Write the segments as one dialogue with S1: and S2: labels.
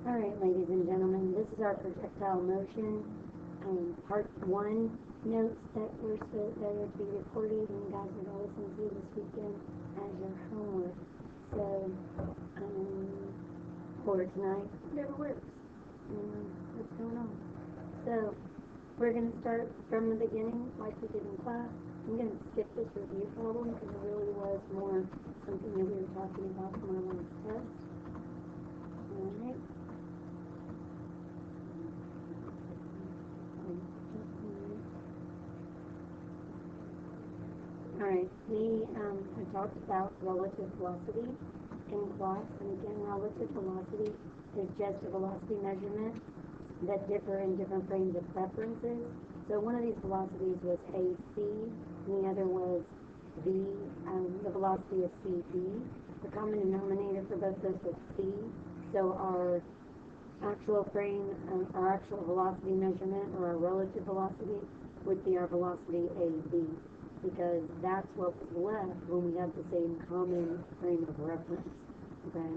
S1: Alright, ladies and gentlemen, this is our projectile motion, part 1 notes that are to be recorded and you guys are going to listen to this weekend as your homework. So, for tonight, whatever works. What's going on? So, we're going to start from the beginning like we did in class. I'm going to skip this review problem because it really was more something that we were talking about from our last test. Alright. Alright, we talked about relative velocity in class, and again, relative velocity is just a velocity measurement that differ in different frames of references. So one of these velocities was AC, and the other was the velocity of CV. The common denominator for both those was C, so our actual our actual velocity measurement, or our relative velocity, would be our velocity AB, because that's what was left when we had the same common frame of reference. Okay?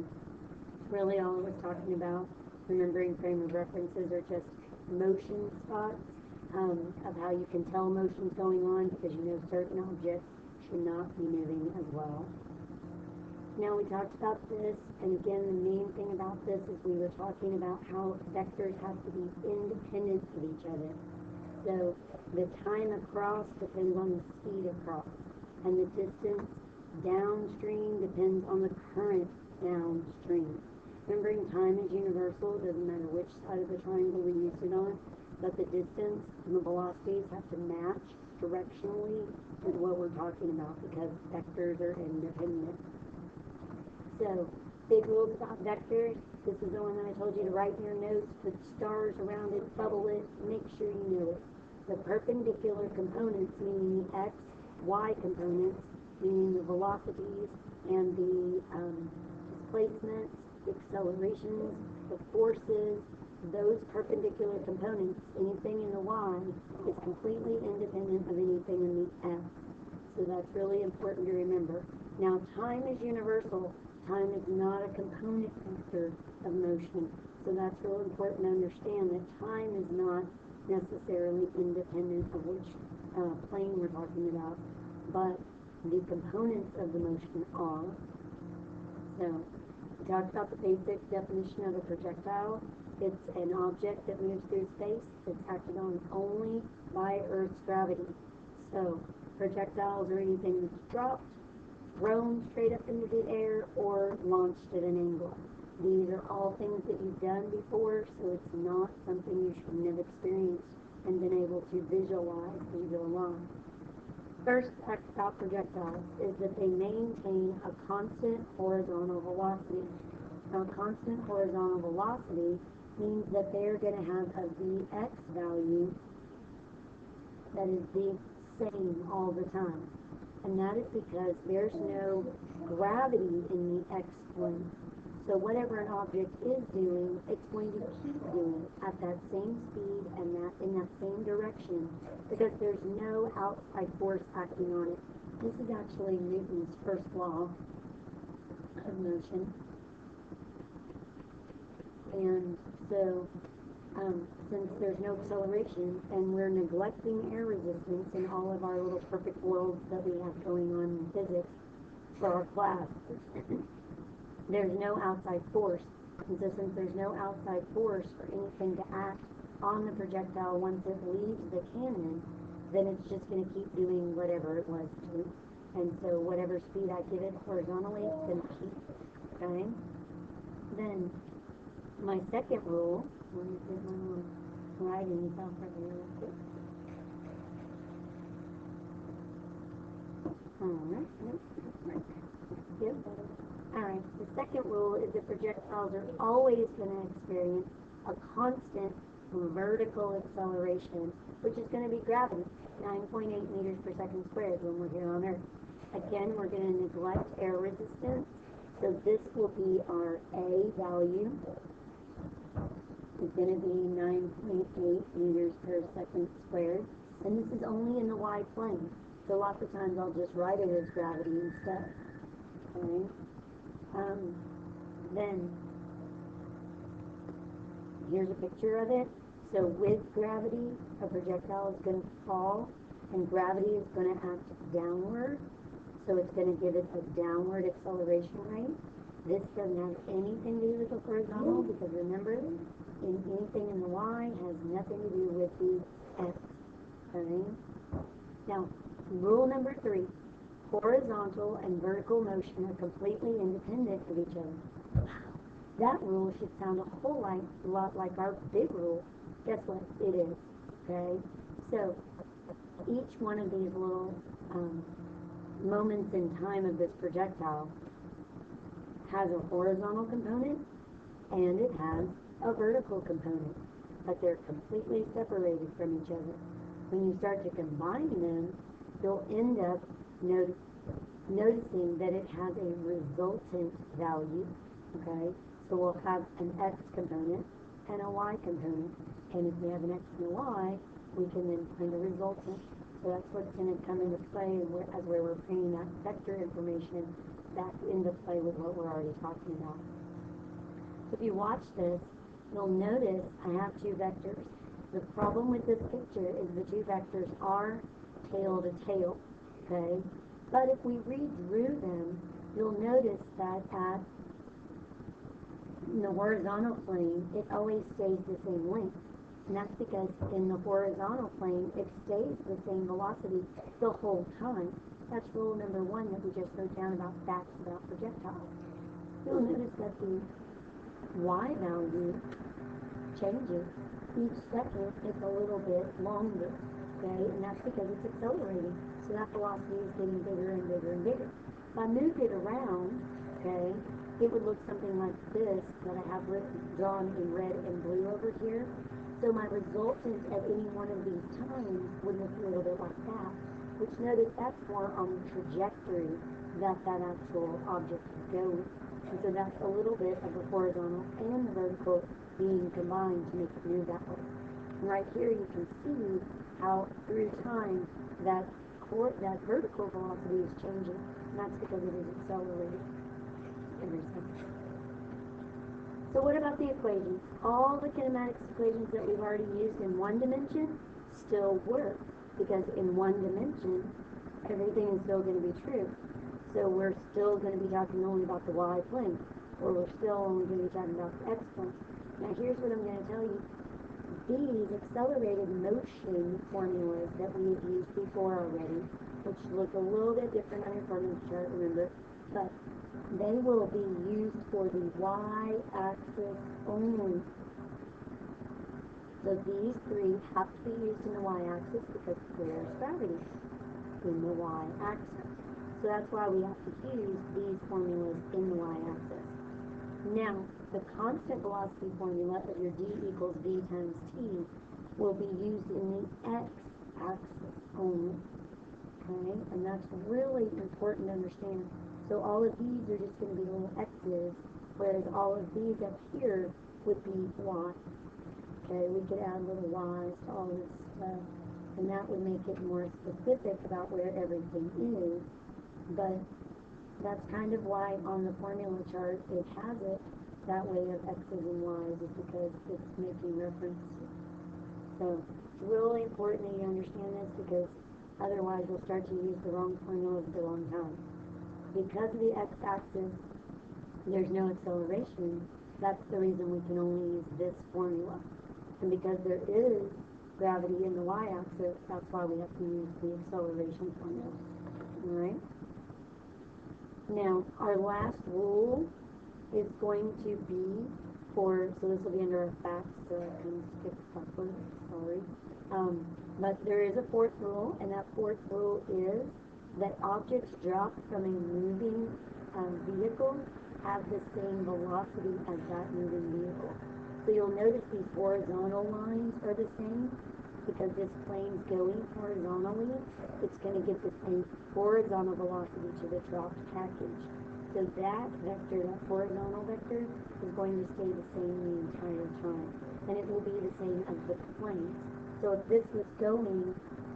S1: Really all it was talking about, remembering frame of references are just motion spots of how you can tell motion's going on, because you know certain objects should not be moving as well. Now we talked about this, and again the main thing about this is we were talking about how vectors have to be independent of each other. So the time across depends on the speed across, and the distance downstream depends on the current downstream. Remembering time is universal, it doesn't matter which side of the triangle we use it on, but the distance and the velocities have to match directionally with what we're talking about, because vectors are independent. So, big rules about vectors. This is the one that I told you to write in your notes, put stars around it, bubble it, make sure you know it. The perpendicular components, meaning the x, y components, meaning the velocities and the displacements, the accelerations, the forces, those perpendicular components, anything in the y is completely independent of anything in the x. So that's really important to remember. Now, time is universal. Time is not a component factor of motion. So that's really important to understand that time is not necessarily independent of which plane we're talking about, but the components of the motion are. So, we talked about the basic definition of a projectile. It's an object that moves through space that's acted on only by Earth's gravity. So, projectiles are anything that's dropped, thrown straight up into the air, or launched at an angle. These are all things that you've done before, so it's not something you should have experienced and been able to visualize as you go along. First fact about projectiles is that they maintain a constant horizontal velocity. Now, constant horizontal velocity means that they're going to have a Vx value that is the same all the time. And that is because there's no gravity in the x-plane. So whatever an object is doing, it's going to keep doing at that same speed and in that same direction, because there's no outside force acting on it. This is actually Newton's first law of motion. And so since there's no acceleration, and we're neglecting air resistance in all of our little perfect worlds that we have going on in physics for our class, there's no outside force. And so since there's no outside force for anything to act on the projectile once it leaves the cannon, then it's just going to keep doing whatever it was to. And so whatever speed I give it horizontally, it's going to keep. Okay? Then my second rule, let me get my little writing stuff right here real quick. Alright, yep. Alright, the second rule is that projectiles are always going to experience a constant vertical acceleration, which is going to be gravity, 9.8 meters per second squared when we're here on Earth. Again, we're going to neglect air resistance, so this will be our A value. Is going to be 9.8 meters per second squared, and this is only in the y plane, so lots of times I'll just write it as gravity instead. Okay. Then Here's a picture of it. So with gravity, a projectile is going to fall, and gravity is going to act downward. So it's going to give it a downward acceleration rate. This doesn't have anything to do with the horizontal, because remember, anything in the y has nothing to do with the x. Okay? Now, rule number 3. Horizontal and vertical motion are completely independent of each other. That rule should sound a whole lot like our big rule. Guess what? It is. Okay? So, each one of these little moments in time of this projectile has a horizontal component and it has a vertical component, but they're completely separated from each other. When you start to combine them, you'll end up noticing that it has a resultant value. Okay, so we'll have an x component and a y component, and if we have an x and a y, we can then find a resultant. So that's what's going to come into play as where we're bringing that vector information back into play with what we're already talking about. So if you watch this, you'll notice I have two vectors. The problem with this picture is the two vectors are tail to tail, okay? But if we read through them, you'll notice that in the horizontal plane, it always stays the same length. And that's because in the horizontal plane, it stays the same velocity the whole time. That's rule number 1 that we just wrote down about facts about projectiles. You'll notice that the y value changes. Each second it's a little bit longer, okay? And that's because it's accelerating. So that velocity is getting bigger and bigger and bigger. If I moved it around, okay, it would look something like this that I have drawn in red and blue over here. So my resultant at any one of these times would look a little bit like that, which notice that's more on the trajectory that actual object is going. And so that's a little bit of the horizontal and the vertical being combined to make it move that way. And right here you can see how through time that vertical velocity is changing, and that's because it is accelerating every second. So what about the equations? All the kinematics equations that we've already used in one dimension still work, because in one dimension, everything is still going to be true. So we're still going to be talking only about the y plane, or we're still only going to be talking about the x plane. Now here's what I'm going to tell you. These accelerated motion formulas that we have used before already, which look a little bit different on your formula chart, remember, but they will be used for the y-axis only. So these three have to be used in the y-axis because where's gravity? In the y-axis. So that's why we have to use these formulas in the y-axis. Now, the constant velocity formula of your d equals v times t will be used in the x-axis only. Okay? And that's really important to understand. So all of these are just going to be little x's, whereas all of these up here would be y. Okay, we could add little y's to all this stuff, and that would make it more specific about where everything is. But that's kind of why on the formula chart it has it that way of x's and y's, is because it's making reference to. So it's really important that you understand this, because otherwise you'll start to use the wrong formulas at the wrong time. Because of the x-axis, there's no acceleration. That's the reason we can only use this formula. And because there is gravity in the y-axis, that's why we have to use the acceleration formula. Alright? Now, our last rule is going to be so this will be under our facts, so I kind of skipped backwards, sorry. But there is a fourth rule, and that fourth rule is that objects dropped from a moving vehicle have the same velocity as that moving vehicle. So you'll notice these horizontal lines are the same, because this plane's going horizontally. It's going to give the same horizontal velocity to the dropped package. So that vector, that horizontal vector, is going to stay the same the entire time. And it will be the same as the plane. So if this was going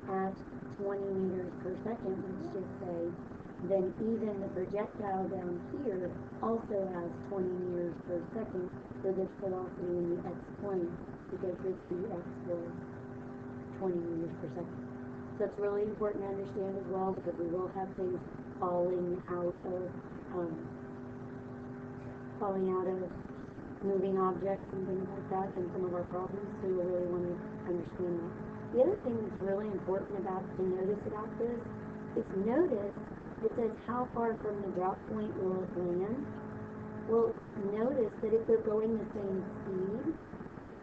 S1: at 20 meters per second, let's just say, then even the projectile down here also has 20 meters per second for this velocity in the x-plane, because this dx was 20 meters per second. So it's really important to understand as well, because we will have things falling out of um, moving objects and things like that in some of our problems, so you'll really want to understand that. The other thing that's really important to notice about this is notice it says how far from the drop point will it land. Well, notice that if they're going the same speed,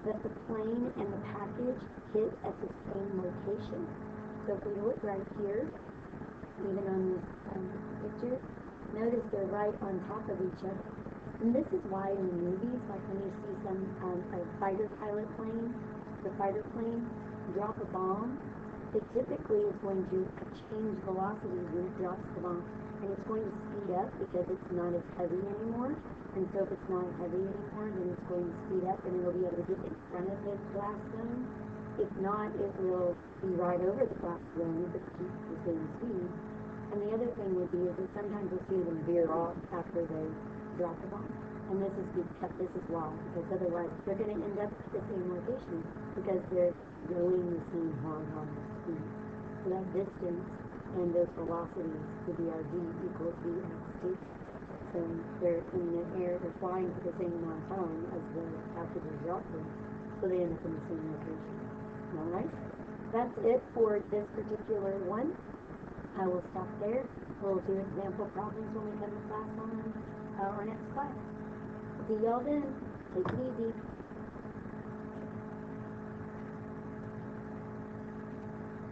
S1: that the plane and the package hit at the same location. So if we look right here, even on this picture, notice they're right on top of each other. And this is why in the movies, like when you see a fighter pilot plane, the fighter plane drop a bomb, it typically is going to change velocities when it drops the bomb. And it's going to speed up because it's not as heavy anymore. And so if it's not heavy anymore, then it's going to speed up and it'll be able to get in front of the blast zone. If not, it will be right over the blast zone if it keeps the same speed. And the other thing would be is that sometimes we'll see them veer off after they drop the bomb. And this is why, because otherwise they're going to end up at the same location because they're going the same horizontal speed. So that distance and those velocities would be our v equals vxt. So they're in the air, they're flying for the same amount of time as the after they drop them. So they end up in the same location. Alright? That's it for this particular one. I will stop there. We'll do example problems when we come to class on our next class. See y'all then. Take it easy.